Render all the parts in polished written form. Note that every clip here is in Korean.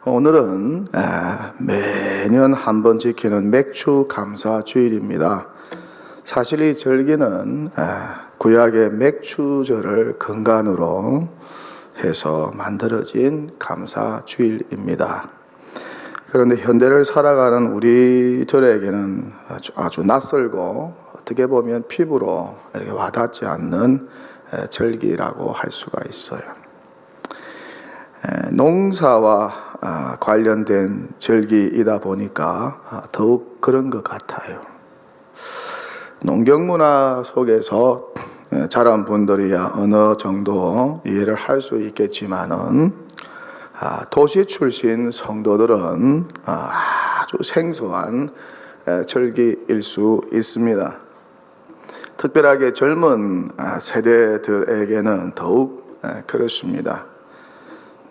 오늘은 매년 한 번 지키는 맥주 감사 주일입니다. 사실 이 절기는 구약의 맥주절을 근간으로 해서 만들어진 감사 주일입니다. 그런데 현대를 살아가는 우리들에게는 아주 낯설고 어떻게 보면 피부로 이렇게 와닿지 않는 절기라고 할 수가 있어요. 농사와 관련된 절기이다 보니까 더욱 그런 것 같아요. 농경문화 속에서 자란 분들이야 어느 정도 이해를 할 수 있겠지만은 도시 출신 성도들은 아주 생소한 절기일 수 있습니다. 특별하게 젊은 세대들에게는 더욱 그렇습니다.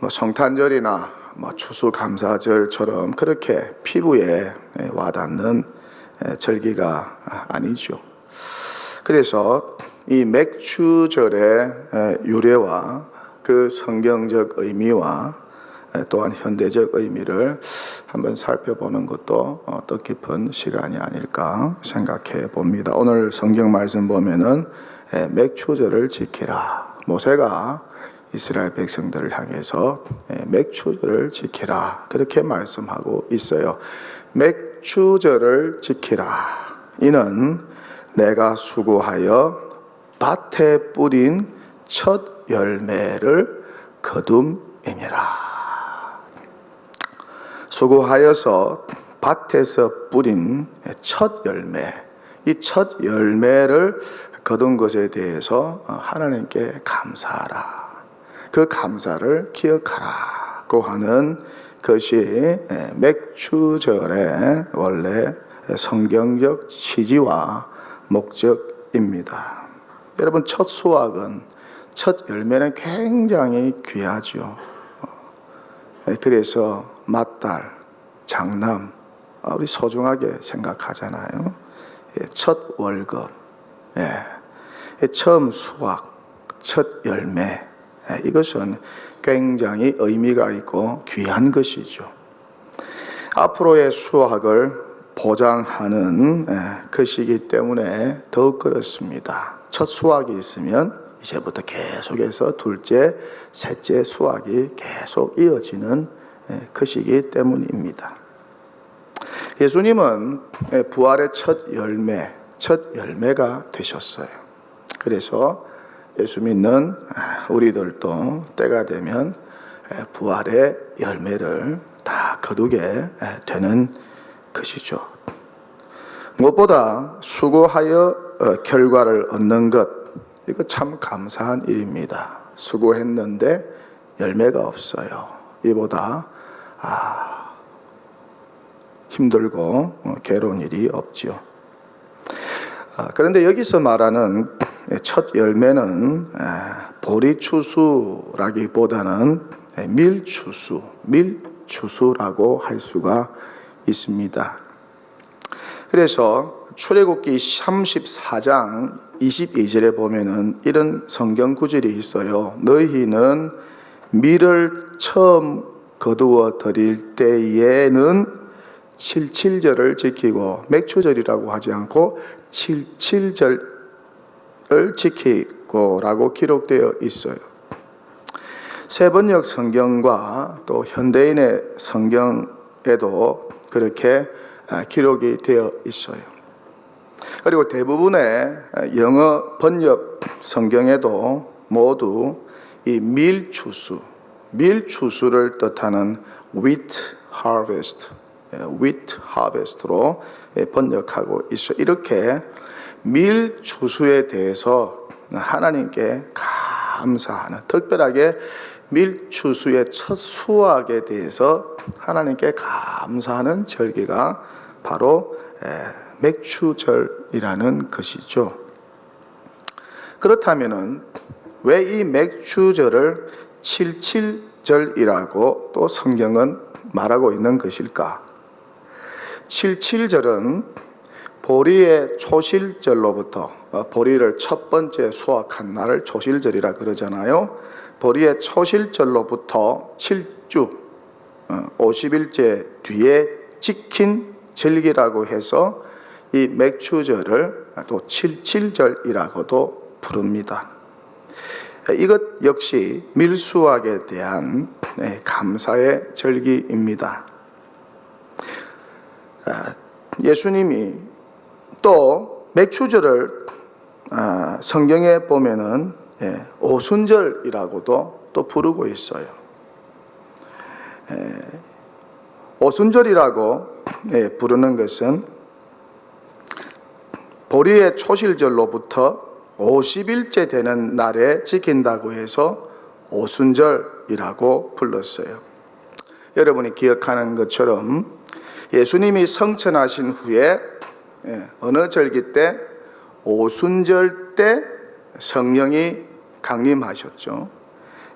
성탄절이나 추수감사절처럼 그렇게 피부에 와닿는 절기가 아니죠. 그래서 이 맥주절의 유래와 그 성경적 의미와 또한 현대적 의미를 한번 살펴보는 것도 뜻깊은 시간이 아닐까 생각해 봅니다. 오늘 성경 말씀 보면은 맥주절을 지키라. 모세가 이스라엘 백성들을 향해서 맥주절을 지키라 그렇게 말씀하고 있어요. 맥주절을 지키라. 이는 내가 수고하여 밭에 뿌린 첫 열매를 거둠이니라. 수고하여서 밭에서 뿌린 첫 열매, 이 첫 열매를 거둔 것에 대해서 하나님께 감사하라. 그 감사를 기억하라고 하는 것이 맥주절의 원래 성경적 취지와 목적입니다. 여러분, 첫 수확은, 첫 열매는 굉장히 귀하죠. 그래서 맏딸, 장남, 우리 소중하게 생각하잖아요. 첫 월급, 처음 수확, 첫 열매, 이것은 굉장히 의미가 있고 귀한 것이죠. 앞으로의 수확을 보장하는 것이기 때문에 더욱 그렇습니다. 첫 수확이 있으면 이제부터 계속해서 둘째, 셋째 수확이 계속 이어지는 것이기 때문입니다. 예수님은 부활의 첫 열매가 되셨어요. 그래서 예수 믿는 우리들도 때가 되면 부활의 열매를 다 거두게 되는 것이죠. 무엇보다 수고하여 결과를 얻는 것, 이거 참 감사한 일입니다. 수고했는데 열매가 없어요. 이보다 힘들고 괴로운 일이 없죠. 그런데 여기서 말하는 첫 열매는 보리추수라기보다는 밀추수라고 할 수가 있습니다. 그래서 출애굽기 34장 22절에 보면은 이런 성경 구절이 있어요. 너희는 밀을 처음 거두어 드릴 때에는 77절을 지키고, 맥주절이라고 하지 않고 77절을 지키고라고 기록되어 있어요. 세번역 성경과 또 현대인의 성경에도 그렇게 기록이 되어 있어요. 그리고 대부분의 영어 번역 성경에도 모두 이 밀추수를 뜻하는 wheat harvest로 번역하고 있어요. 이렇게 밀추수에 대해서 하나님께 감사하는, 특별하게 밀추수의 첫 수확에 대해서 하나님께 감사하는 절기가 바로 맥주절이라는 것이죠. 그렇다면은 왜 이 맥주절을 77절이라고 또 성경은 말하고 있는 것일까? 77절은 보리의 초실절로부터, 보리를 첫 번째 수확한 날을 초실절이라 그러잖아요. 보리의 초실절로부터 7주 50일째 뒤에 지킨 절기라고 해서 이 맥추절을 또 칠칠절이라고도 부릅니다. 이것 역시 밀수확에 대한 감사의 절기입니다. 예수님이 또 맥추절을 성경에 보면은 오순절이라고도 또 부르고 있어요. 오순절이라고 부르는 것은 보리의 초실절로부터 50일째 되는 날에 지킨다고 해서 오순절이라고 불렀어요. 여러분이 기억하는 것처럼 예수님이 성천하신 후에 어느 절기 때? 오순절 때 성령이 강림하셨죠.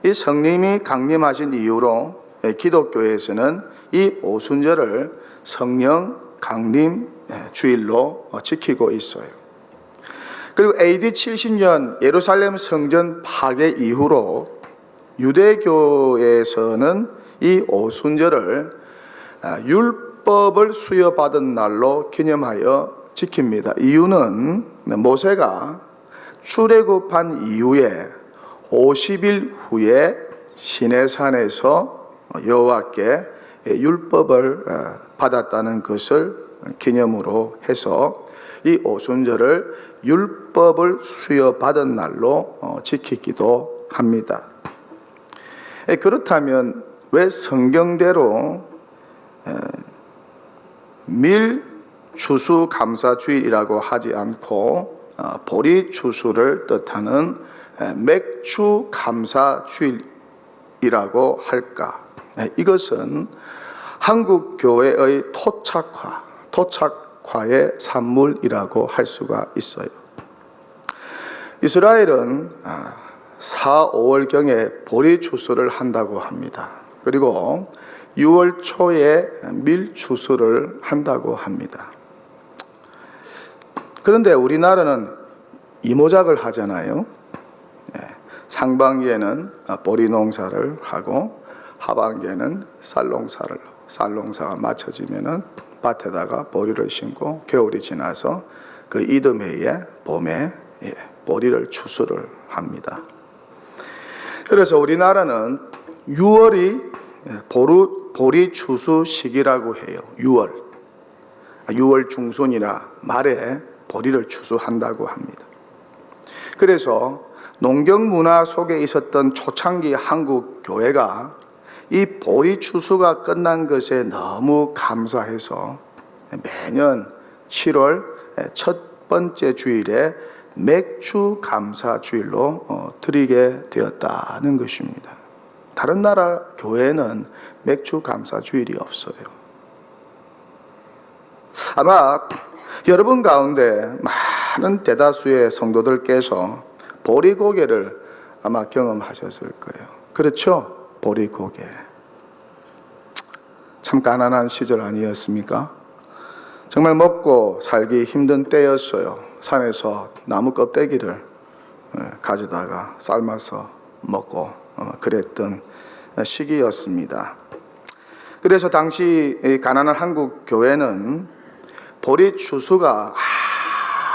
이 성령이 강림하신 이후로 기독교에서는 이 오순절을 성령 강림 주일로 지키고 있어요. 그리고 AD 70년 예루살렘 성전 파괴 이후로 유대교에서는 이 오순절을 율법을 수여받은 날로 기념하여 지킵니다. 이유는 모세가 출애굽한 이후에 50일 후에 시내산에서 여호와께 율법을 받았다는 것을 기념으로 해서 이 오순절을 율법을 수여받은 날로 지키기도 합니다. 그렇다면 왜 성경대로 밀추수감사주일이라고 하지 않고 보리추수를 뜻하는 맥추감사주일이라고 할까? 이것은 한국 교회의 토착화의 산물이라고 할 수가 있어요. 이스라엘은 4, 5월경에 보리추수를 한다고 합니다. 그리고 6월 초에 밀추수를 한다고 합니다. 그런데 우리나라는 이모작을 하잖아요. 상반기에는 보리 농사를 하고 하반기에는 쌀농사가 맞춰지면은 밭에다가 보리를 심고 겨울이 지나서 그 이듬해에 봄에 보리를 추수를 합니다. 그래서 우리나라는 6월이 보리 추수 시기라고 해요. 6월 중순이나 말에 보리를 추수한다고 합니다. 그래서 농경 문화 속에 있었던 초창기 한국 교회가 이 보리 추수가 끝난 것에 너무 감사해서 매년 7월 첫 번째 주일에 맥추 감사 주일로 드리게 되었다는 것입니다. 다른 나라 교회는 맥추 감사 주일이 없어요. 아마 여러분 가운데 많은 대다수의 성도들께서 보리고개를 아마 경험하셨을 거예요. 그렇죠? 보리고개. 참 가난한 시절 아니었습니까? 정말 먹고 살기 힘든 때였어요. 산에서 나무 껍데기를 가져다가 삶아서 먹고 그랬던 시기였습니다. 그래서 당시 가난한 한국 교회는 보리 추수가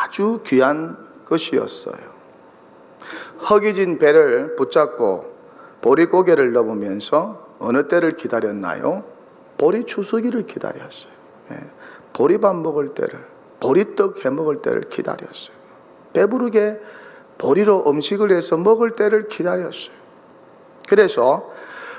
아주 귀한 것이었어요. 허기진 배를 붙잡고 보리고개를 넘으면서 어느 때를 기다렸나요? 보리 추수기를 기다렸어요. 보리밥 먹을 때를, 보리떡 해 먹을 때를 기다렸어요. 배부르게 보리로 음식을 해서 먹을 때를 기다렸어요. 그래서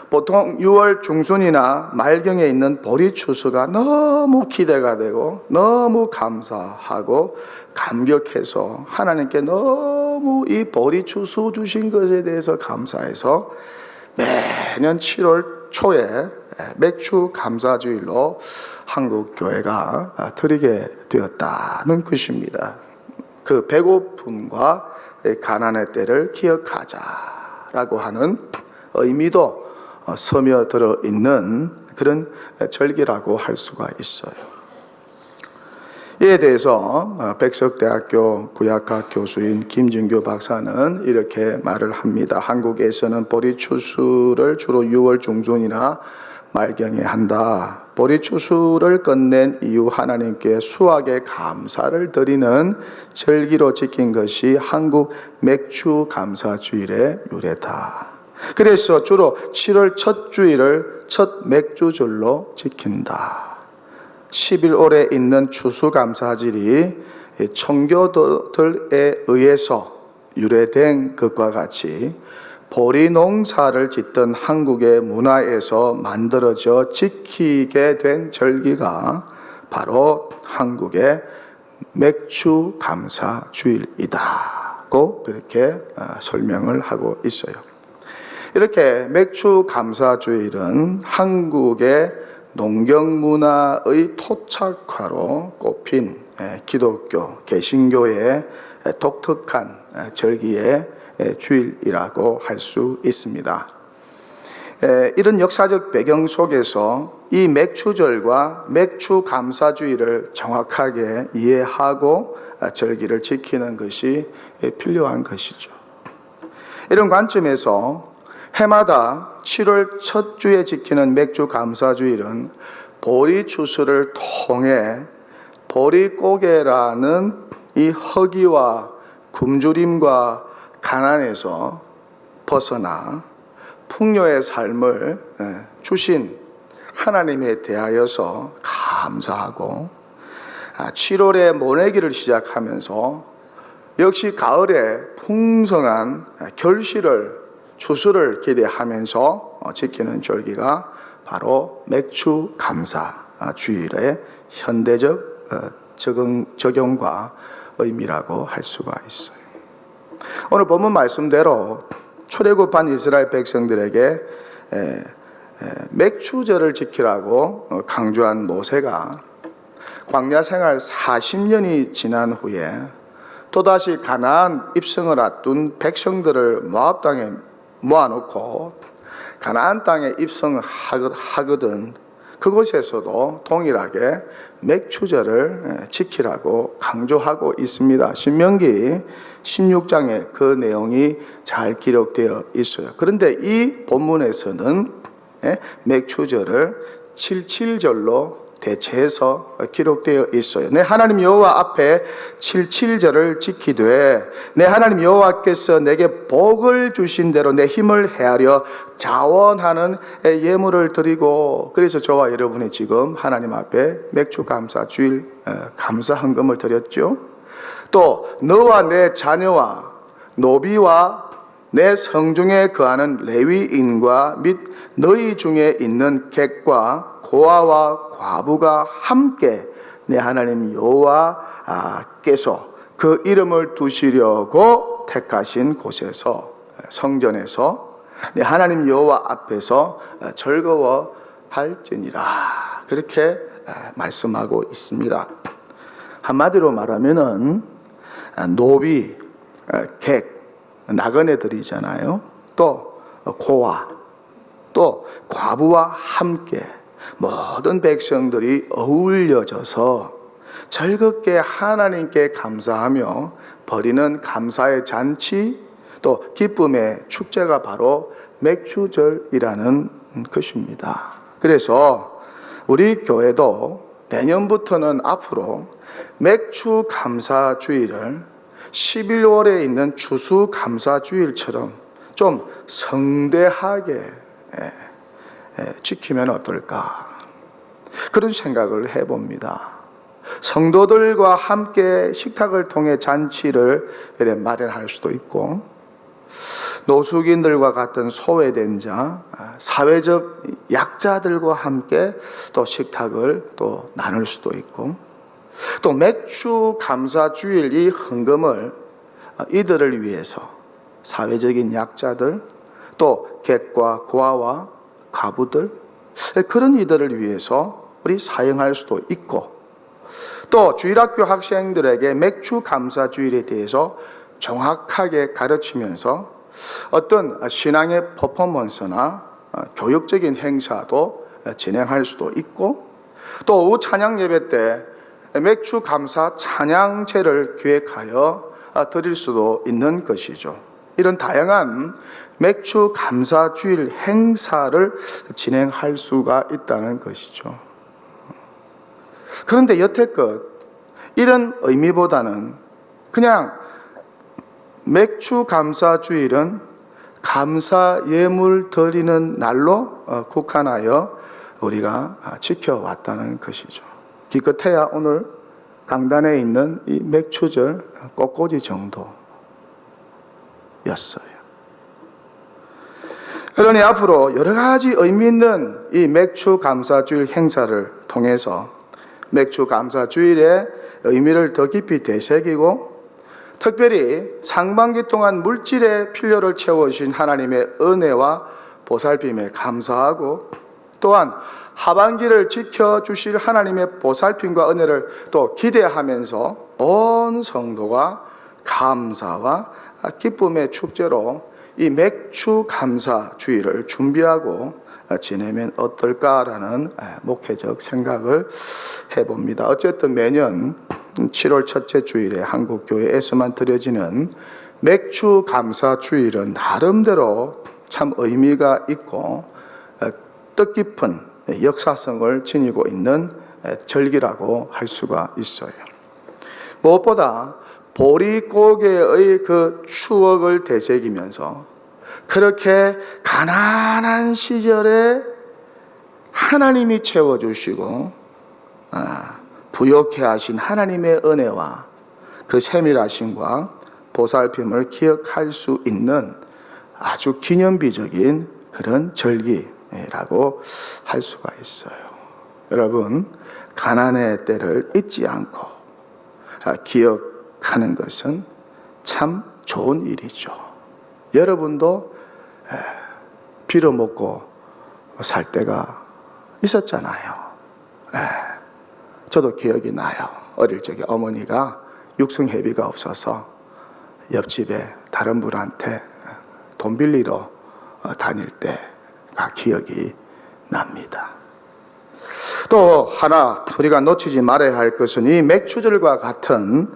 보통 6월 중순이나 말경에 있는 보리 추수가 너무 기대가 되고 너무 감사하고 감격해서 하나님께 너무 이 보리 추수 주신 것에 대해서 감사해서 매년 7월 초에 맥추 감사주일로 한국 교회가 드리게 되었다는 것입니다. 그 배고픔과 가난의 때를 기억하자라고 하는 의미도 스며들어 있는 그런 절기라고 할 수가 있어요. 이에 대해서 백석대학교 구약학 교수인 김준규 박사는 이렇게 말을 합니다. 한국에서는 보리 추수를 주로 6월 중순이나 말경에 한다. 보리추수를 끝낸 이후 하나님께 수확의 감사를 드리는 절기로 지킨 것이 한국 맥주 감사주일의 유래다. 그래서 주로 7월 첫 주일을 첫 맥주절로 지킨다. 11월에 있는 추수감사절이 청교도들에 의해서 유래된 것과 같이 보리 농사를 짓던 한국의 문화에서 만들어져 지키게 된 절기가 바로 한국의 맥주 감사주일이다고 그렇게 설명을 하고 있어요. 이렇게 맥주 감사주일은 한국의 농경 문화의 토착화로 꼽힌 기독교, 개신교의 독특한 절기의 주일이라고 할 수 있습니다. 이런 역사적 배경 속에서 이 맥주절과 맥주 감사주일을 정확하게 이해하고 절기를 지키는 것이 필요한 것이죠. 이런 관점에서 해마다 7월 첫 주에 지키는 맥주 감사주일은 보리 추수를 통해 보리고개라는 이 허기와 굶주림과 가난에서 벗어나 풍요의 삶을 주신 하나님에 대하여서 감사하고 7월에 모내기를 시작하면서 역시 가을에 풍성한 결실을 추수를 기대하면서 지키는 절기가 바로 맥주 감사 주일의 현대적 적용과 의미라고 할 수가 있어요. 오늘 본문 말씀대로 출애굽한 이스라엘 백성들에게 맥주절을 지키라고 강조한 모세가 광야 생활 40년이 지난 후에 또다시 가나안 입성을 앞둔 백성들을 모압 땅에 모아놓고 가나안 땅에 입성하거든 그곳에서도 동일하게 맥주절을 지키라고 강조하고 있습니다. 신명기 16장에 그 내용이 잘 기록되어 있어요. 그런데 이 본문에서는 맥주절을 77절로 대체해서 기록되어 있어요. 내 하나님 여호와 앞에 77절을 지키되 내 하나님 여호와께서 내게 복을 주신 대로 내 힘을 헤아려 자원하는 예물을 드리고, 그래서 저와 여러분이 지금 하나님 앞에 맥주 감사 주일 감사 헌금을 드렸죠. 또 너와 내 자녀와 노비와 내 성중에 거하는 레위인과 및 너희 중에 있는 객과 고아와 과부가 함께 내 하나님 여호와께서 그 이름을 두시려고 택하신 곳에서 성전에서 내 하나님 여호와 앞에서 즐거워할지니라, 그렇게 말씀하고 있습니다. 한마디로 말하면은 노비, 객, 나그네들이잖아요. 또 고아, 또 과부와 함께 모든 백성들이 어울려져서 즐겁게 하나님께 감사하며 벌이는 감사의 잔치, 또 기쁨의 축제가 바로 맥주절이라는 것입니다. 그래서 우리 교회도 내년부터는 앞으로 맥주 감사주일을 11월에 있는 추수 감사주일처럼 좀 성대하게 지키면 어떨까, 그런 생각을 해봅니다. 성도들과 함께 식탁을 통해 잔치를 마련할 수도 있고, 노숙인들과 같은 소외된 자, 사회적 약자들과 함께 또 식탁을 또 나눌 수도 있고, 또 맥주 감사주일 이 헌금을 이들을 위해서 사회적인 약자들, 또 객과 고아와 과부들, 그런 이들을 위해서 우리 사용할 수도 있고, 또 주일학교 학생들에게 맥주 감사주일에 대해서 정확하게 가르치면서 어떤 신앙의 퍼포먼스나 교육적인 행사도 진행할 수도 있고, 또 오후 찬양 예배 때 맥주 감사 찬양제를 기획하여 드릴 수도 있는 것이죠. 이런 다양한 맥주 감사 주일 행사를 진행할 수가 있다는 것이죠. 그런데 여태껏 이런 의미보다는 그냥 맥주 감사 주일은 감사 예물 드리는 날로 국한하여 우리가 지켜왔다는 것이죠. 기껏해야 오늘 강단에 있는 이 맥주절 꽃꽂이 정도였어요. 그러니 앞으로 여러 가지 의미 있는 이 맥주 감사 주일 행사를 통해서 맥주 감사 주일의 의미를 더 깊이 되새기고, 특별히 상반기 동안 물질의 필요를 채워주신 하나님의 은혜와 보살핌에 감사하고, 또한 하반기를 지켜주실 하나님의 보살핌과 은혜를 또 기대하면서 온 성도가 감사와 기쁨의 축제로 이 맥주 감사 주일을 준비하고 지내면 어떨까라는 목회적 생각을 해봅니다. 어쨌든 매년 7월 첫째 주일에 한국교회에서만 드려지는 맥주 감사 주일은 나름대로 참 의미가 있고 뜻깊은 역사성을 지니고 있는 절기라고 할 수가 있어요. 무엇보다 보릿고개의 그 추억을 되새기면서 그렇게 가난한 시절에 하나님이 채워주시고 부욕해 하신 하나님의 은혜와 그 세밀하심과 보살핌을 기억할 수 있는 아주 기념비적인 그런 절기라고 할 수가 있어요. 여러분, 가난의 때를 잊지 않고 기억하는 것은 참 좋은 일이죠. 여러분도 빌어먹고 살 때가 있었잖아요. 저도 기억이 나요. 어릴 적에 어머니가 육승회비가 없어서 옆집에 다른 분한테 돈 빌리러 다닐 때가 기억이 납니다. 또 하나 우리가 놓치지 말아야 할 것은 이 맥주절과 같은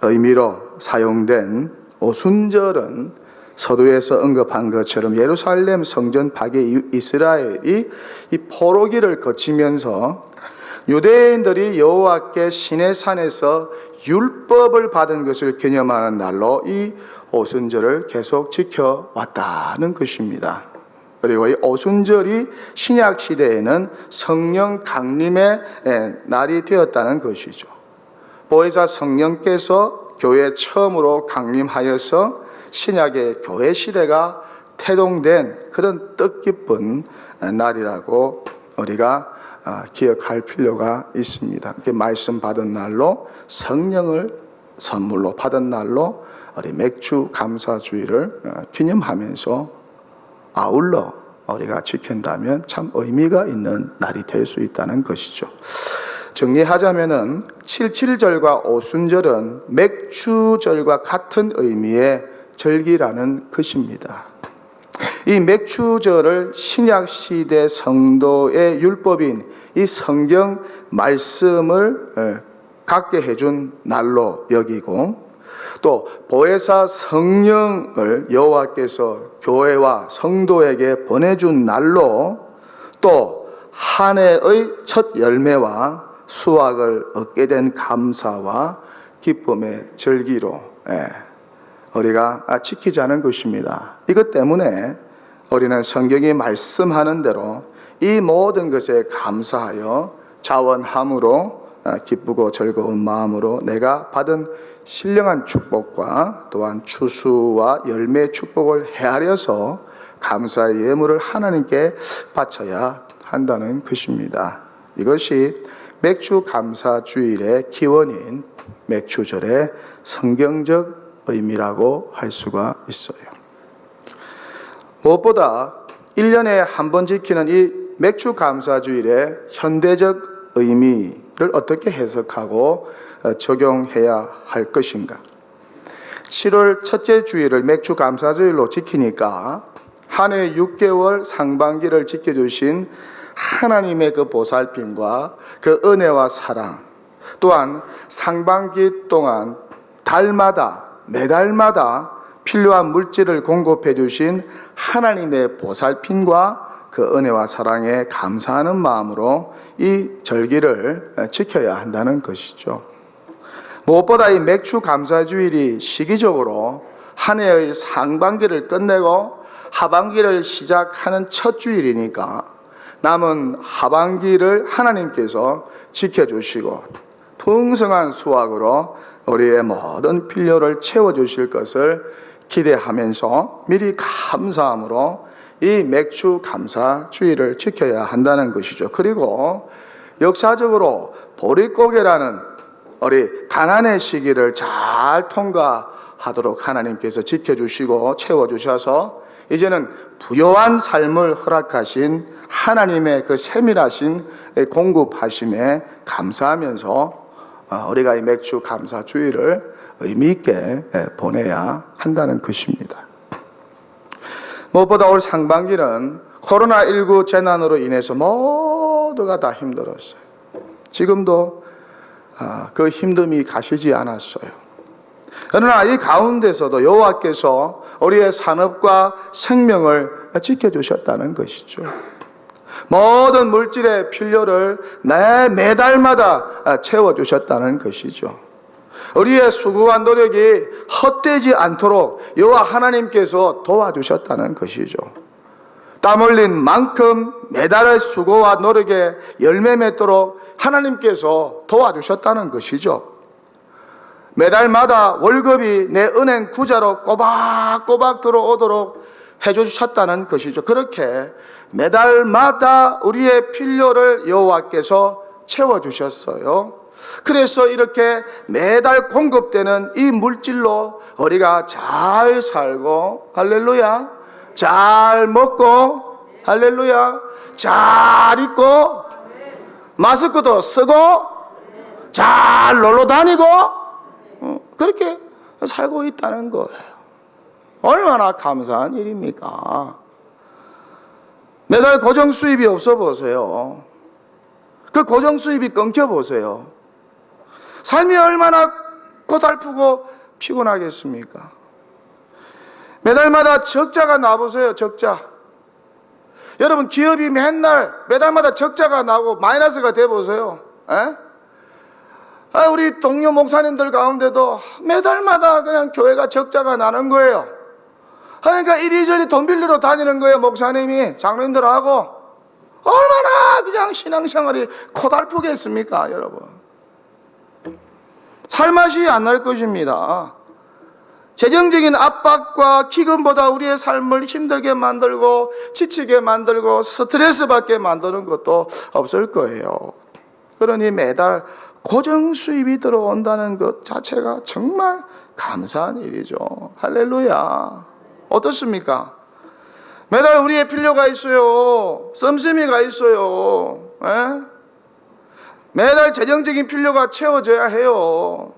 의미로 사용된 오순절은 서두에서 언급한 것처럼 예루살렘 성전 파괴 이후 이스라엘이 이 포로기를 거치면서 유대인들이 여호와께 시내산에서 율법을 받은 것을 기념하는 날로 이 오순절을 계속 지켜왔다는 것입니다. 그리고 이 오순절이 신약 시대에는 성령 강림의 날이 되었다는 것이죠. 보혜사 성령께서 교회에 처음으로 강림하여서 신약의 교회 시대가 태동된 그런 뜻깊은 날이라고 우리가 기억할 필요가 있습니다. 말씀 받은 날로, 성령을 선물로 받은 날로 우리 맥주 감사주의를 기념하면서 아울러 우리가 지킨다면 참 의미가 있는 날이 될 수 있다는 것이죠. 정리하자면은 77절과 오순절은 맥주절과 같은 의미의 절기라는 것입니다. 이 맥주절을 신약시대 성도의 율법인 이 성경 말씀을 갖게 해준 날로 여기고, 또 보혜사 성령을 여호와께서 교회와 성도에게 보내준 날로, 또 한 해의 첫 열매와 수확을 얻게 된 감사와 기쁨의 절기로 우리가 지키자는 것입니다. 이것 때문에 우리는 성경이 말씀하는 대로 이 모든 것에 감사하여 자원함으로 기쁘고 즐거운 마음으로 내가 받은 신령한 축복과 또한 추수와 열매의 축복을 헤아려서 감사의 예물을 하나님께 바쳐야 한다는 것입니다. 이것이 맥주 감사 주일의 기원인 맥주절의 성경적 의미라고 할 수가 있어요. 무엇보다 1년에 한 번 지키는 이 맥주 감사 주일의 현대적 의미를 어떻게 해석하고 적용해야 할 것인가? 7월 첫째 주일을 맥주 감사 주일로 지키니까 한 해 6개월 상반기를 지켜주신 하나님의 그 보살핌과 그 은혜와 사랑, 또한 상반기 동안 달마다 매달마다 필요한 물질을 공급해 주신 하나님의 보살핌과 그 은혜와 사랑에 감사하는 마음으로 이 절기를 지켜야 한다는 것이죠. 무엇보다 이 맥주 감사주일이 시기적으로 한 해의 상반기를 끝내고 하반기를 시작하는 첫 주일이니까 남은 하반기를 하나님께서 지켜주시고 풍성한 수확으로 우리의 모든 필요를 채워주실 것을 기대하면서 미리 감사함으로 이 맥주 감사주일을 지켜야 한다는 것이죠. 그리고 역사적으로 보릿고개라는 우리 가난의 시기를 잘 통과하도록 하나님께서 지켜주시고 채워주셔서 이제는 부요한 삶을 허락하신 하나님의 그 세밀하신 공급하심에 감사하면서 우리가 이 맥주 감사주일을 의미 있게 보내야 한다는 것입니다. 무엇보다 올 상반기는 코로나19 재난으로 인해서 모두가 다 힘들었어요. 지금도 그 힘듦이 가시지 않았어요. 그러나 이 가운데서도 여호와께서 우리의 산업과 생명을 지켜주셨다는 것이죠. 모든 물질의 필요를 매달마다 채워주셨다는 것이죠. 우리의 수고와 노력이 헛되지 않도록 여호와 하나님께서 도와주셨다는 것이죠. 땀 흘린 만큼 매달의 수고와 노력에 열매 맺도록 하나님께서 도와주셨다는 것이죠. 매달마다 월급이 내 은행 구자로 꼬박꼬박 들어오도록 해주셨다는 것이죠. 그렇게 매달마다 우리의 필요를 여호와께서 채워주셨어요. 그래서 이렇게 매달 공급되는 이 물질로 우리가 잘 살고, 할렐루야, 잘 먹고, 할렐루야, 잘 입고, 마스크도 쓰고, 잘 놀러 다니고, 그렇게 살고 있다는 거예요. 얼마나 감사한 일입니까? 매달 고정 수입이 없어 보세요. 그 고정 수입이 끊겨 보세요. 삶이 얼마나 고달프고 피곤하겠습니까? 매달마다 적자가 나보세요. 적자. 여러분, 기업이 매달마다 적자가 나고 마이너스가 돼 보세요. 우리 동료 목사님들 가운데도 매달마다 그냥 교회가 적자가 나는 거예요. 그러니까 이리저리 돈 빌리러 다니는 거예요. 목사님이 장로님들하고. 얼마나 그냥 신앙생활이 고달프겠습니까, 여러분? 살맛이 안 날 것입니다. 재정적인 압박과 기근보다 우리의 삶을 힘들게 만들고 지치게 만들고 스트레스 받게 만드는 것도 없을 거예요. 그러니 매달 고정 수입이 들어온다는 것 자체가 정말 감사한 일이죠. 할렐루야. 어떻습니까? 매달 우리의 필요가 있어요. 씀씀이가 있어요. 매달 재정적인 필요가 채워져야 해요.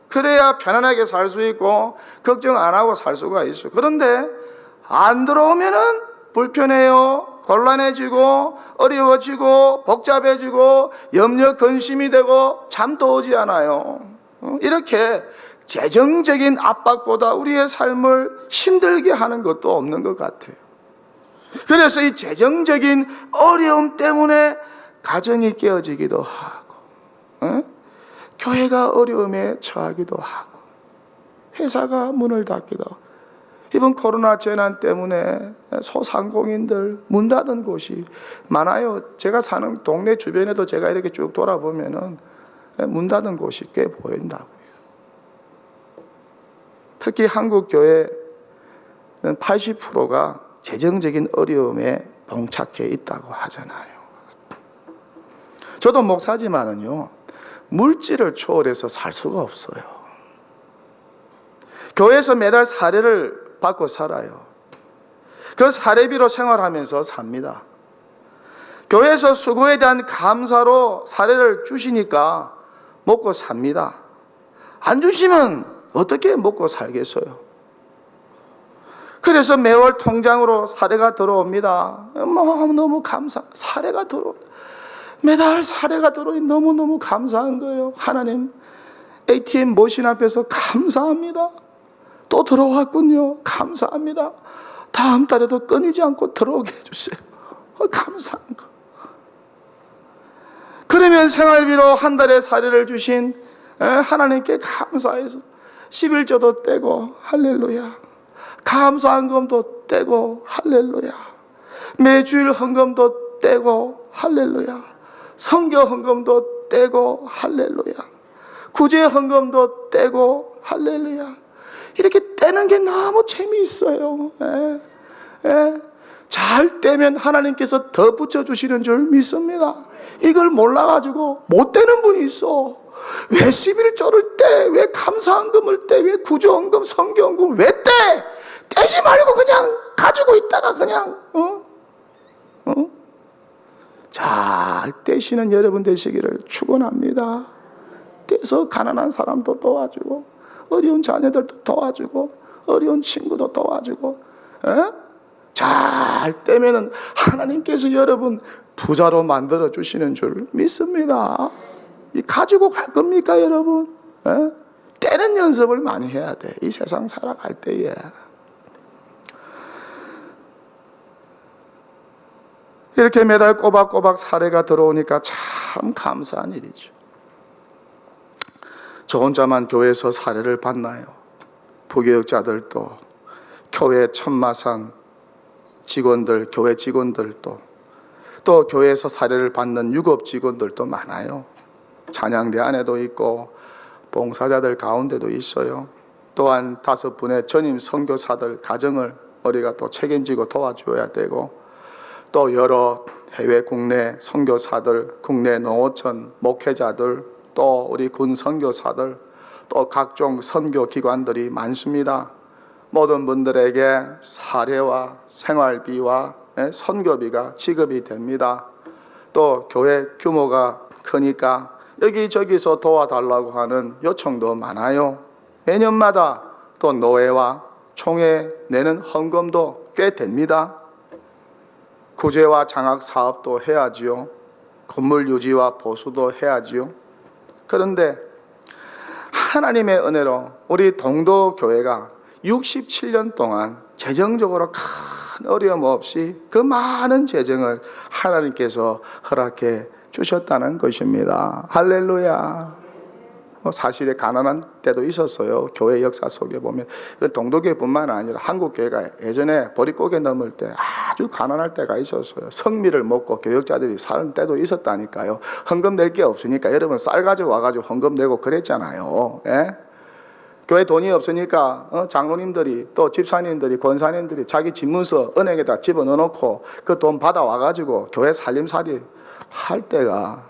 그래야 편안하게 살 수 있고 걱정 안 하고 살 수가 있어요. 그런데 안 들어오면은 불편해요. 곤란해지고 어려워지고 복잡해지고 염려 근심이 되고 잠도 오지 않아요. 이렇게 재정적인 압박보다 우리의 삶을 힘들게 하는 것도 없는 것 같아요. 그래서 이 재정적인 어려움 때문에 가정이 깨어지기도 하고, 교회가 어려움에 처하기도 하고, 회사가 문을 닫기도 하고, 이번 코로나 재난 때문에 소상공인들 문 닫은 곳이 많아요. 제가 사는 동네 주변에도 제가 이렇게 쭉 돌아보면은 문 닫은 곳이 꽤 보인다고요. 특히 한국 교회는 80%가 재정적인 어려움에 봉착해 있다고 하잖아요. 저도 목사지만은요, 물질을 초월해서 살 수가 없어요. 교회에서 매달 사례를 받고 살아요. 그 사례비로 생활하면서 삽니다. 교회에서 수고에 대한 감사로 사례를 주시니까 먹고 삽니다. 안 주시면 어떻게 먹고 살겠어요? 그래서 매월 통장으로 사례가 들어옵니다. 너무 사례가 매달 사례가 들어오니 너무너무 감사한 거예요. 하나님, ATM 머신 앞에서 감사합니다. 또 또 들어왔군요. 감사합니다. 다음 달에도 끊이지 않고 들어오게 해주세요. 감사한 거. 그러면 생활비로 한 달에 사례를 주신 하나님께 감사해서 11조도 떼고 할렐루야. 감사한 금도 떼고 할렐루야. 매주일 헌금도 떼고 할렐루야. 성교 헌금도 떼고 할렐루야. 구제 헌금도 떼고 할렐루야. 이렇게 떼는 게 너무 재미있어요. 잘 떼면 하나님께서 더 붙여주시는 줄 믿습니다. 이걸 몰라가지고 못 떼는 분이 있어. 왜 11조를 떼? 왜 감사헌금을 떼? 왜 구조헌금, 성교헌금을 왜 떼? 떼지 말고 그냥 가지고 있다가 그냥 잘 떼시는 여러분 되시기를 축원합니다. 떼서 가난한 사람도 도와주고 어려운 자녀들도 도와주고 어려운 친구도 도와주고 잘 떼면은 하나님께서 여러분 부자로 만들어 주시는 줄 믿습니다. 가지고 갈 겁니까 여러분? 떼는 연습을 많이 해야 돼. 이 세상 살아갈 때에. 이렇게 매달 꼬박꼬박 사례가 들어오니까 참 감사한 일이죠. 저 혼자만 교회에서 사례를 받나요? 부교육자들도, 교회 천마산 직원들, 교회 직원들도, 또 교회에서 사례를 받는 유급 직원들도 많아요. 찬양대 안에도 있고 봉사자들 가운데도 있어요. 또한 5분의 전임 선교사들 가정을 우리가 또 책임지고 도와줘야 되고, 또 여러 해외 국내 선교사들, 국내 농어촌 목회자들, 또 우리 군 선교사들, 또 각종 선교기관들이 많습니다. 모든 분들에게 사례와 생활비와 선교비가 지급이 됩니다. 또 교회 규모가 크니까 여기저기서 도와달라고 하는 요청도 많아요. 매년마다 또 노회와 총회 내는 헌금도 꽤 됩니다. 구제와 장학 사업도 해야지요. 건물 유지와 보수도 해야지요. 그런데 하나님의 은혜로 우리 동도교회가 67년 동안 재정적으로 큰 어려움 없이 그 많은 재정을 하나님께서 허락해 주셨다는 것입니다. 할렐루야. 사실에 가난한 때도 있었어요. 교회 역사 속에 보면 동도교회뿐만 아니라 한국교회가 예전에 보릿고개 넘을 때 아주 가난할 때가 있었어요. 성미를 먹고 교역자들이 사는 때도 있었다니까요. 헌금 낼 게 없으니까 여러분 쌀 가지고 와가지고 헌금 내고 그랬잖아요. 예? 교회 돈이 없으니까 장로님들이 또 집사님들이 권사님들이 자기 집문서 은행에다 집어넣어놓고 그 돈 받아와가지고 교회 살림살이 할 때가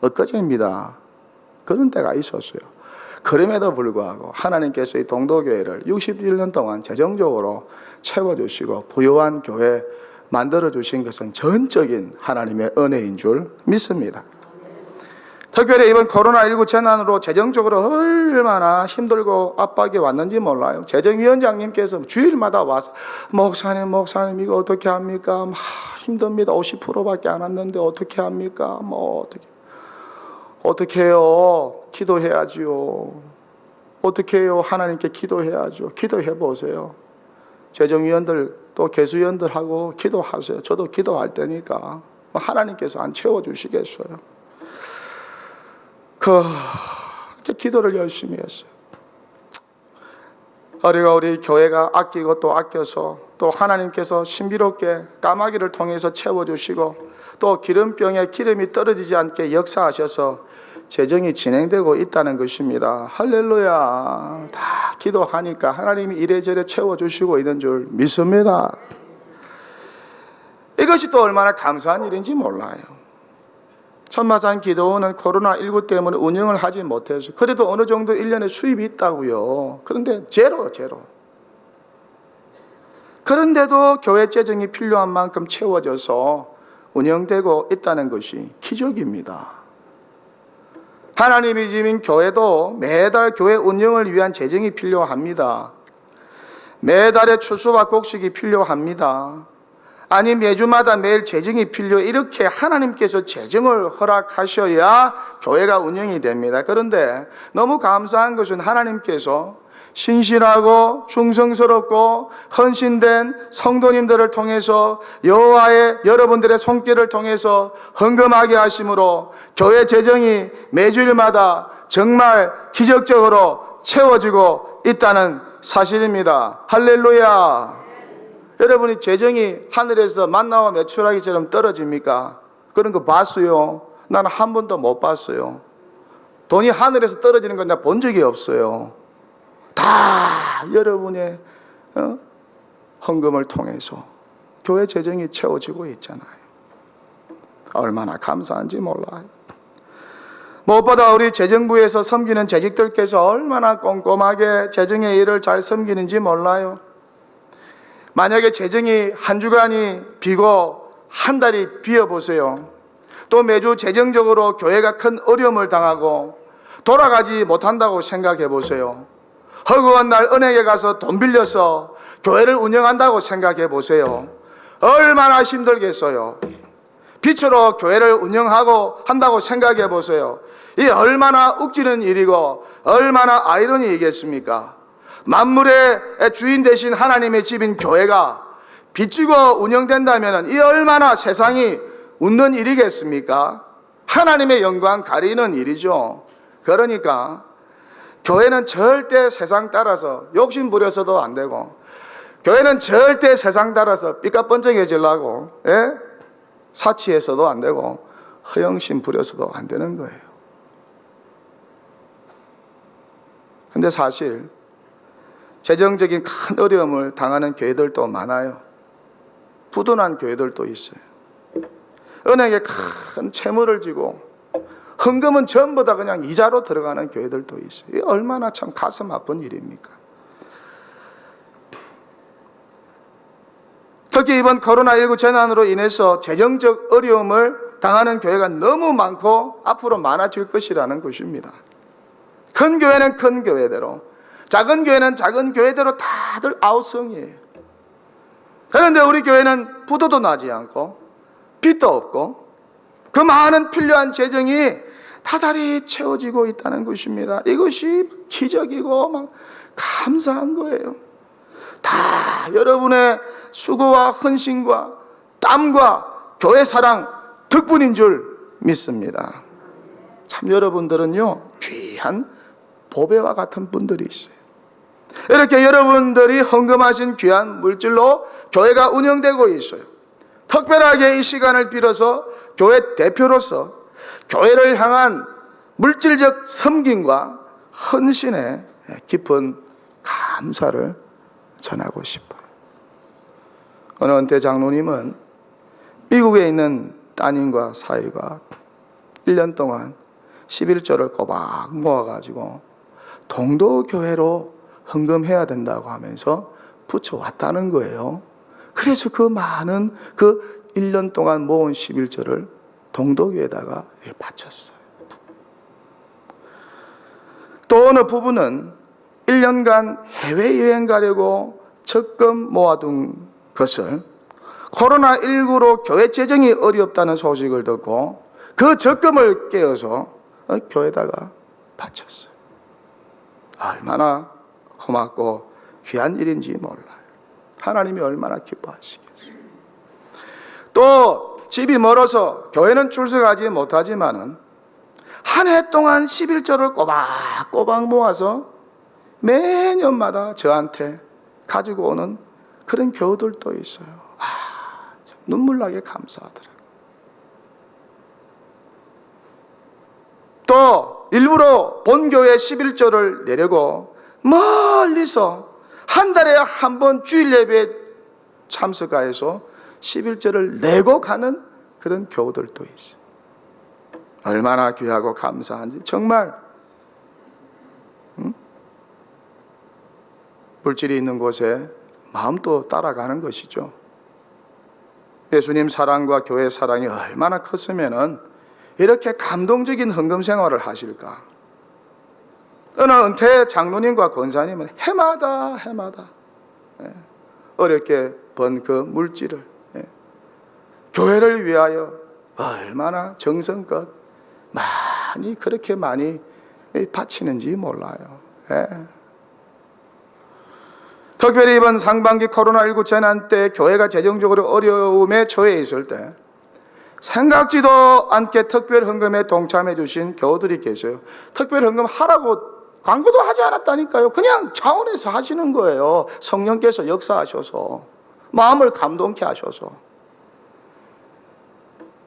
엊그제입니다. 그런 때가 있었어요. 그럼에도 불구하고 하나님께서 이 동도교회를 61년 동안 재정적으로 채워주시고 부유한 교회 만들어주신 것은 전적인 하나님의 은혜인 줄 믿습니다. 특별히 이번 코로나19 재난으로 재정적으로 얼마나 힘들고 압박이 왔는지 몰라요. 재정위원장님께서 주일마다 와서 목사님 이거 어떻게 합니까? 힘듭니다. 50%밖에 안 왔는데 어떻게 합니까? 어떻게 해요? 기도해야지요. 어떻게 해요? 하나님께 기도해야죠. 기도해 보세요. 재정위원들 또 개수위원들하고 기도하세요. 저도 기도할 테니까 하나님께서 안 채워주시겠어요. 그렇게 기도를 열심히 했어요. 우리 교회가 아끼고 또 아껴서 또 하나님께서 신비롭게 까마귀를 통해서 채워주시고 또 기름병에 기름이 떨어지지 않게 역사하셔서 재정이 진행되고 있다는 것입니다. 할렐루야. 다 기도하니까 하나님이 이래저래 채워주시고 있는 줄 믿습니다. 이것이 또 얼마나 감사한 일인지 몰라요. 천마산 기도원은 코로나19 때문에 운영을 하지 못해서 그래도 어느 정도 1년에 수입이 있다고요. 그런데 제로. 그런데도 교회 재정이 필요한 만큼 채워져서 운영되고 있다는 것이 기적입니다. 하나님이 지은 교회도 매달 교회 운영을 위한 재정이 필요합니다. 매달의 추수와 곡식이 필요합니다. 아니 매주마다 매일 재정이 필요해. 이렇게 하나님께서 재정을 허락하셔야 교회가 운영이 됩니다. 그런데 너무 감사한 것은 하나님께서 신실하고 충성스럽고 헌신된 성도님들을 통해서 여호와의 여러분들의 손길을 통해서 헌금하게 하심으로 교회 재정이 매주일마다 정말 기적적으로 채워지고 있다는 사실입니다. 할렐루야. 여러분이 재정이 하늘에서 만나와 매출하기처럼 떨어집니까? 그런 거 봤어요? 나는 한 번도 못 봤어요. 돈이 하늘에서 떨어지는 건 내가 본 적이 없어요. 다 여러분의 헌금을 통해서 교회 재정이 채워지고 있잖아요. 얼마나 감사한지 몰라요. 무엇보다 우리 재정부에서 섬기는 재직들께서 얼마나 꼼꼼하게 재정의 일을 잘 섬기는지 몰라요. 만약에 재정이 한 주간이 비고 한 달이 비어보세요. 또 매주 재정적으로 교회가 큰 어려움을 당하고 돌아가지 못한다고 생각해 보세요. 허구한 날 은행에 가서 돈 빌려서 교회를 운영한다고 생각해 보세요. 얼마나 힘들겠어요. 빛으로 교회를 운영하고 한다고 생각해 보세요. 이 얼마나 웃기는 일이고 얼마나 아이러니이겠습니까? 만물의 주인 되신 하나님의 집인 교회가 비추고 운영된다면 이 얼마나 세상이 웃는 일이겠습니까? 하나님의 영광 가리는 일이죠. 그러니까 교회는 절대 세상 따라서 욕심 부려서도 안 되고, 교회는 절대 세상 따라서 삐까뻔쩍해지려고 사치해서도 안 되고 허영심 부려서도 안 되는 거예요. 근데 사실 재정적인 큰 어려움을 당하는 교회들도 많아요. 부도난 교회들도 있어요. 은행에 큰 채무를 지고 헌금은 전부 다 그냥 이자로 들어가는 교회들도 있어요. 이게 얼마나 참 가슴 아픈 일입니까? 특히 이번 코로나19 재난으로 인해서 재정적 어려움을 당하는 교회가 너무 많고 앞으로 많아질 것이라는 것입니다. 큰 교회는 큰 교회대로, 작은 교회는 작은 교회대로 다들 아우성이에요. 그런데 우리 교회는 부도도 나지 않고 빚도 없고 그 많은 필요한 재정이 다달이 채워지고 있다는 것입니다. 이것이 기적이고 막 감사한 거예요. 다 여러분의 수고와 헌신과 땀과 교회 사랑 덕분인 줄 믿습니다. 참 여러분들은요 귀한 보배와 같은 분들이 있어요. 이렇게 여러분들이 헌금하신 귀한 물질로 교회가 운영되고 있어요. 특별하게 이 시간을 빌어서 교회 대표로서 교회를 향한 물질적 섬김과 헌신에 깊은 감사를 전하고 싶어요. 어느 은퇴 장로님은 미국에 있는 따님과 사위가 1년 동안 11조를 꼬박 모아가지고 동도교회로 헌금해야 된다고 하면서 붙여왔다는 거예요. 그래서 그 많은 그 1년 동안 모은 11조를 동도교회에다가 바쳤어요. 또 어느 부부는 1년간 해외여행 가려고 적금 모아둔 것을 코로나19로 교회 재정이 어렵다는 소식을 듣고 그 적금을 깨어서 교회에다가 바쳤어요. 얼마나 고맙고 귀한 일인지 몰라요. 하나님이 얼마나 기뻐하시겠어요. 또 집이 멀어서 교회는 출석하지 못하지만은 한 해 동안 11조를 꼬박꼬박 모아서 매년마다 저한테 가지고 오는 그런 교우들도 있어요. 참 눈물 나게 감사하더라고요. 또 일부러 본교회 11조를 내려고 멀리서 한 달에 한 번 주일 예배에 참석해서 11조를 내고 가는 그런 교우들도 있어요. 얼마나 귀하고 감사한지 정말 물질이 있는 곳에 마음도 따라가는 것이죠. 예수님 사랑과 교회 사랑이 얼마나 컸으면은 이렇게 감동적인 헌금 생활을 하실까. 어느 은퇴 장로님과 권사님은 해마다 어렵게 번 그 물질을 교회를 위하여 얼마나 정성껏 많이 그렇게 많이 바치는지 몰라요. 특별히 이번 상반기 코로나19 재난 때 교회가 재정적으로 어려움에 처해 있을 때 생각지도 않게 특별 헌금에 동참해 주신 교우들이 계세요. 특별 헌금 하라고 광고도 하지 않았다니까요. 그냥 차원에서 하시는 거예요. 성령께서 역사하셔서 마음을 감동케 하셔서.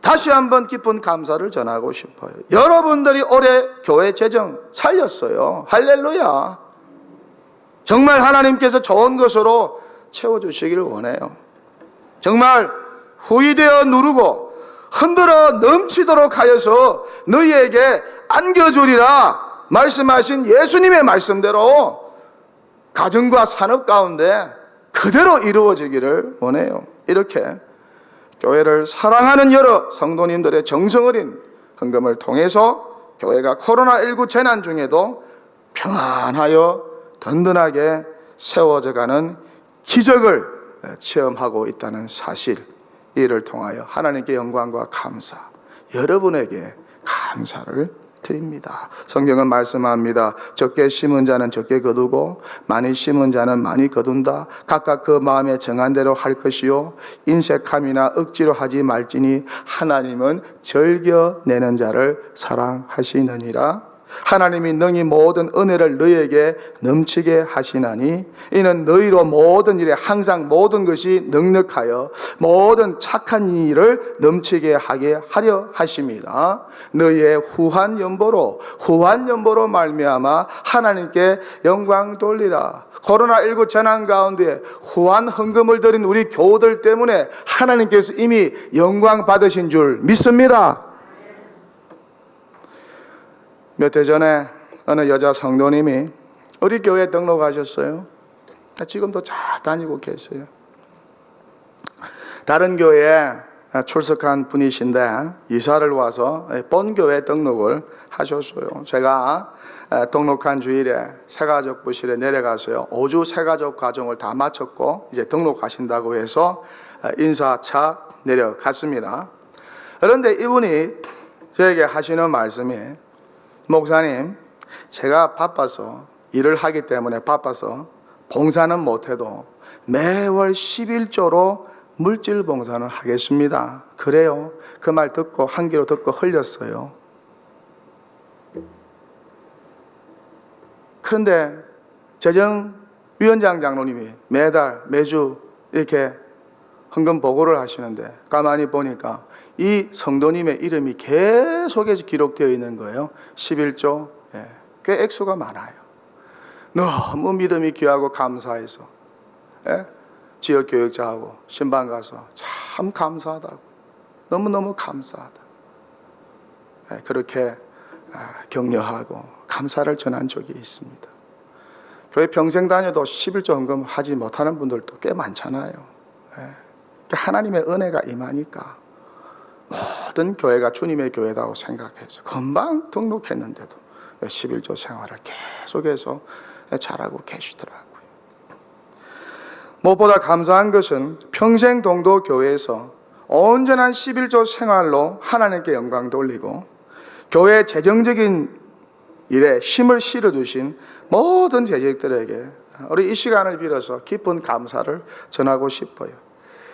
다시 한번 깊은 감사를 전하고 싶어요. 여러분들이 올해 교회 재정 살렸어요. 할렐루야. 정말 하나님께서 좋은 것으로 채워주시기를 원해요. 정말 후이되어 누르고 흔들어 넘치도록 하여서 너희에게 안겨주리라 말씀하신 예수님의 말씀대로 가정과 산업 가운데 그대로 이루어지기를 원해요. 이렇게 교회를 사랑하는 여러 성도님들의 정성어린 헌금을 통해서 교회가 코로나19 재난 중에도 평안하여 든든하게 세워져가는 기적을 체험하고 있다는 사실, 이를 통하여 하나님께 영광과 감사, 여러분에게 감사를 드립니다. 성경은 말씀합니다. 적게 심은 자는 적게 거두고 많이 심은 자는 많이 거둔다. 각각 그 마음에 정한 대로 할 것이요 인색함이나 억지로 하지 말지니 하나님은 즐겨내는 자를 사랑하시느니라. 하나님이 능히 모든 은혜를 너희에게 넘치게 하시나니 이는 너희로 모든 일에 항상 모든 것이 넉넉하여 모든 착한 일을 넘치게 하게 하려 하십니다. 너희의 후한 연보로 말미암아 하나님께 영광 돌리라. 코로나19 재난 가운데 후한 헌금을 드린 우리 교우들 때문에 하나님께서 이미 영광 받으신 줄 믿습니다. 몇 해 전에 어느 여자 성도님이 우리 교회에 등록하셨어요. 지금도 잘 다니고 계세요. 다른 교회에 출석한 분이신데 이사를 와서 본교회 등록을 하셨어요. 제가 등록한 주일에 새가족 부실에 내려가서요 5주 새가족 과정을 다 마쳤고 이제 등록하신다고 해서 인사차 내려갔습니다. 그런데 이분이 저에게 하시는 말씀이, 목사님, 제가 바빠서 일을 하기 때문에 바빠서 봉사는 못해도 매월 11조로 물질 봉사는 하겠습니다. 그래요. 그 말 듣고 한 귀로 듣고 흘렸어요. 그런데 재정위원장 장로님이 매주 이렇게 헌금 보고를 하시는데 가만히 보니까 이 성도님의 이름이 계속해서 기록되어 있는 거예요. 11조. 꽤 액수가 많아요. 너무 믿음이 귀하고 감사해서 지역교육자하고 신방 가서 참 감사하다고, 너무너무 감사하다, 그렇게 격려하고 감사를 전한 적이 있습니다. 교회 평생 다녀도 11조 헌금 하지 못하는 분들도 꽤 많잖아요. 하나님의 은혜가 임하니까 모든 교회가 주님의 교회다고 생각해서 금방 등록했는데도 11조 생활을 계속해서 잘하고 계시더라고요. 무엇보다 감사한 것은 평생 동도 교회에서 온전한 11조 생활로 하나님께 영광 돌리고 교회 재정적인 일에 힘을 실어주신 모든 재직들에게 우리 이 시간을 빌어서 깊은 감사를 전하고 싶어요.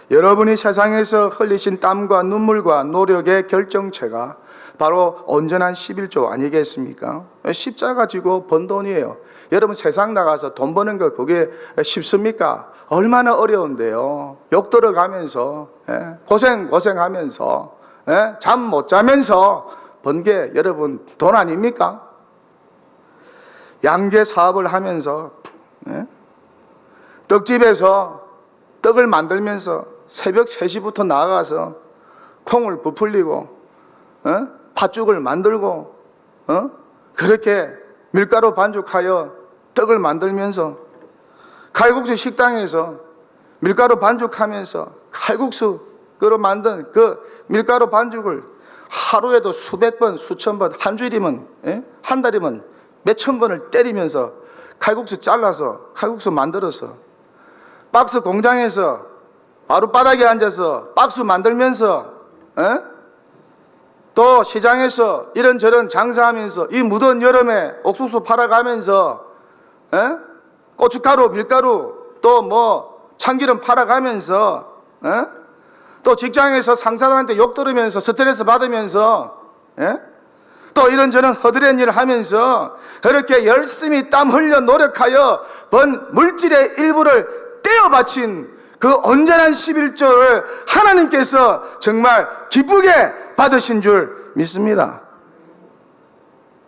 여러분이 세상에서 흘리신 땀과 눈물과 노력의 결정체가 바로 온전한 11조 아니겠습니까? 십자가 지고 번 돈이에요. 여러분 세상 나가서 돈 버는 거 그게 쉽습니까? 얼마나 어려운데요. 욕 들어가면서 고생하면서 잠 못 자면서 번 게 여러분 돈 아닙니까? 양계 사업을 하면서 떡집에서 떡을 만들면서 새벽 3시부터 나가서 콩을 부풀리고 팥죽을 만들고 그렇게 밀가루 반죽하여 떡을 만들면서 칼국수 식당에서 밀가루 반죽하면서 칼국수로 만든 그 밀가루 반죽을 하루에도 수백 번, 수천 번, 한 주일이면 한 달이면 몇천 번을 때리면서 칼국수 잘라서 칼국수 만들어서 박스 공장에서 바로 바닥에 앉아서 박스 만들면서 또 시장에서 이런저런 장사하면서 이 무더운 여름에 옥수수 팔아가면서 고춧가루, 밀가루 또 뭐 참기름 팔아가면서 또 직장에서 상사들한테 욕 들으면서 스트레스 받으면서 또 이런저런 허드렛 일을 하면서 그렇게 열심히 땀 흘려 노력하여 번 물질의 일부를 떼어 바친 그 온전한 11조를 하나님께서 정말 기쁘게 받으신 줄 믿습니다.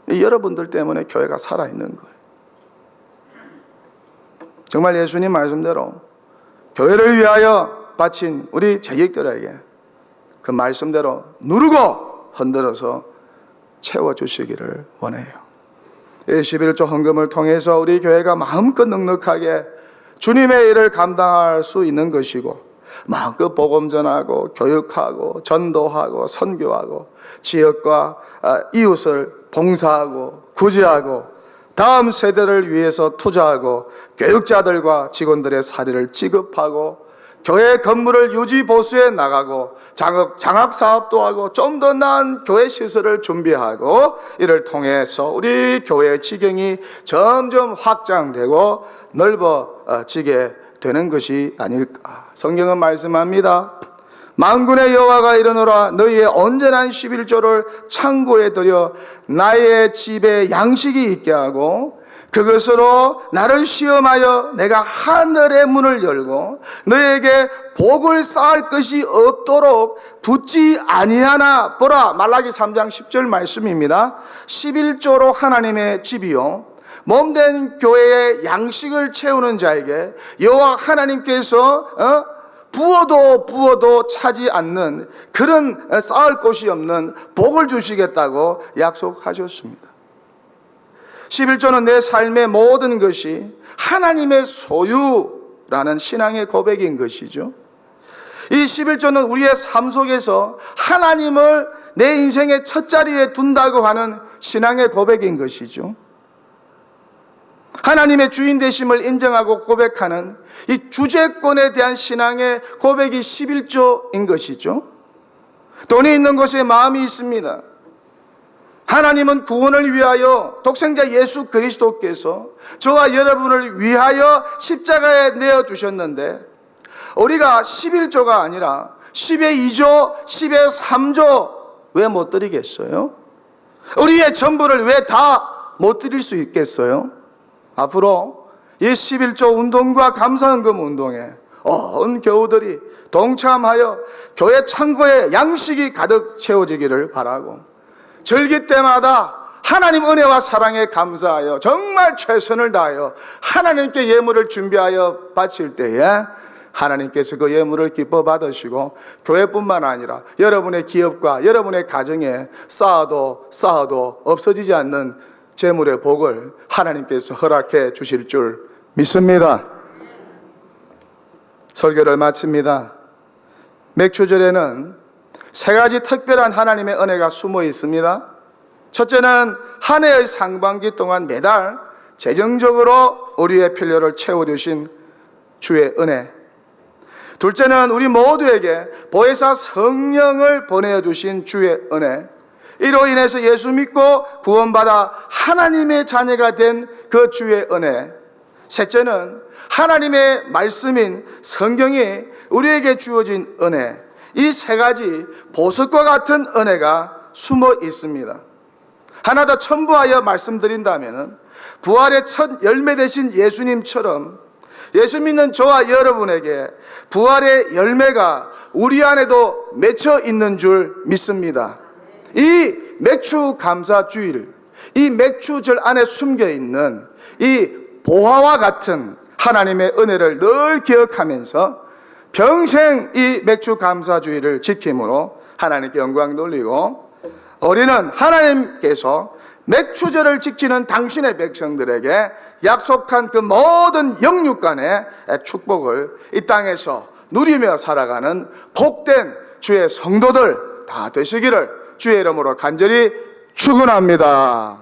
여러분들 때문에 교회가 살아있는 거예요. 정말 예수님 말씀대로 교회를 위하여 바친 우리 재직들에게 그 말씀대로 누르고 흔들어서 채워주시기를 원해요. 11조 헌금을 통해서 우리 교회가 마음껏 넉넉하게 주님의 일을 감당할 수 있는 것이고, 마음껏 복음 전하고 교육하고 전도하고 선교하고 지역과 이웃을 봉사하고 구제하고 다음 세대를 위해서 투자하고 교육자들과 직원들의 사리를 지급하고 교회 건물을 유지 보수해 나가고 장학 사업도 하고 좀 더 나은 교회 시설을 준비하고, 이를 통해서 우리 교회의 지경이 점점 확장되고 넓어지게 되는 것이 아닐까. 성경은 말씀합니다. 만군의 여호와가 이르노라, 너희의 온전한 11조를 창고에 들여 나의 집에 양식이 있게 하고 그것으로 나를 시험하여 내가 하늘의 문을 열고 너에게 복을 쌓을 것이 없도록 붙지 아니하나. 보라, 말라기 3장 10절 말씀입니다. 11조로 하나님의 집이요 몸된 교회의 양식을 채우는 자에게 여호와 하나님께서 부어도 차지 않는 그런 쌓을 곳이 없는 복을 주시겠다고 약속하셨습니다. 11조는 내 삶의 모든 것이 하나님의 소유라는 신앙의 고백인 것이죠. 이 11조는 우리의 삶 속에서 하나님을 내 인생의 첫 자리에 둔다고 하는 신앙의 고백인 것이죠. 하나님의 주인 되심을 인정하고 고백하는 이 주재권에 대한 신앙의 고백이 11조인 것이죠. 돈이 있는 곳에 마음이 있습니다. 하나님은 구원을 위하여 독생자 예수 그리스도께서 저와 여러분을 위하여 십자가에 내어주셨는데, 우리가 11조가 아니라 10의 2조, 10의 3조 왜 못 드리겠어요? 우리의 전부를 왜 다 못 드릴 수 있겠어요? 앞으로 이 11조 운동과 감사헌금 운동에 온 교우들이 동참하여 교회 창고에 양식이 가득 채워지기를 바라고, 절기 때마다 하나님 은혜와 사랑에 감사하여 정말 최선을 다하여 하나님께 예물을 준비하여 바칠 때에 하나님께서 그 예물을 기뻐 받으시고 교회뿐만 아니라 여러분의 기업과 여러분의 가정에 쌓아도 없어지지 않는 재물의 복을 하나님께서 허락해 주실 줄 믿습니다. 설교를 마칩니다. 맥추절에는 세 가지 특별한 하나님의 은혜가 숨어 있습니다. 첫째는 한 해의 상반기 동안 매달 재정적으로 우리의 필요를 채워주신 주의 은혜. 둘째는 우리 모두에게 보혜사 성령을 보내주신 주의 은혜. 이로 인해서 예수 믿고 구원받아 하나님의 자녀가 된 그 주의 은혜. 셋째는 하나님의 말씀인 성경이 우리에게 주어진 은혜. 이 세 가지 보석과 같은 은혜가 숨어 있습니다. 하나 더 첨부하여 말씀드린다면, 부활의 첫 열매 되신 예수님처럼 예수 믿는 저와 여러분에게 부활의 열매가 우리 안에도 맺혀 있는 줄 믿습니다. 이 맥추 감사주일, 이 맥추절 안에 숨겨 있는 이 보화와 같은 하나님의 은혜를 늘 기억하면서 평생 이 맥추 감사주의를 지킴으로 하나님께 영광 돌리고, 우리는 하나님께서 맥추절을 지키는 당신의 백성들에게 약속한 그 모든 영육간의 축복을 이 땅에서 누리며 살아가는 복된 주의 성도들 다 되시기를 주의 이름으로 간절히 축원합니다.